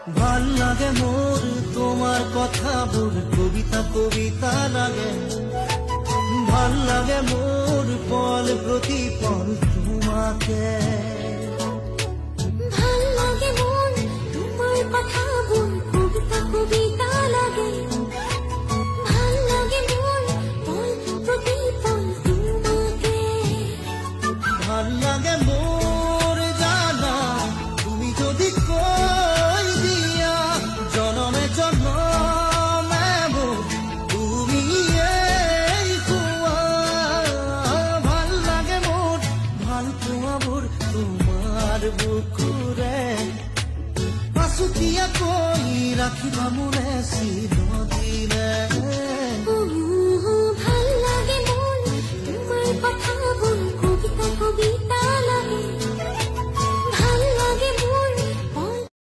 ভাল লাগে মোর তোমার কথা বোর কবিতা কবিতা লাগে ভাল লাগে মোর পল প্রতি পল তোমাকে ভাল লাগে মন তোমার কথা বল কবিতা কবিতা লাগে ভাল লাগে মন পল প্রতি পল তোমাকে ভাল লাগে মোর জানা তুমি যদি কই দিয়া জনমে জন্মে মোর তুমি এই কুয়া ভাল লাগে মোর ভাল পোৱা মোৰ তোমাৰ বুকুৰে পাশুতিয়া কই ৰাখিবা মোৰে চিৰদিনে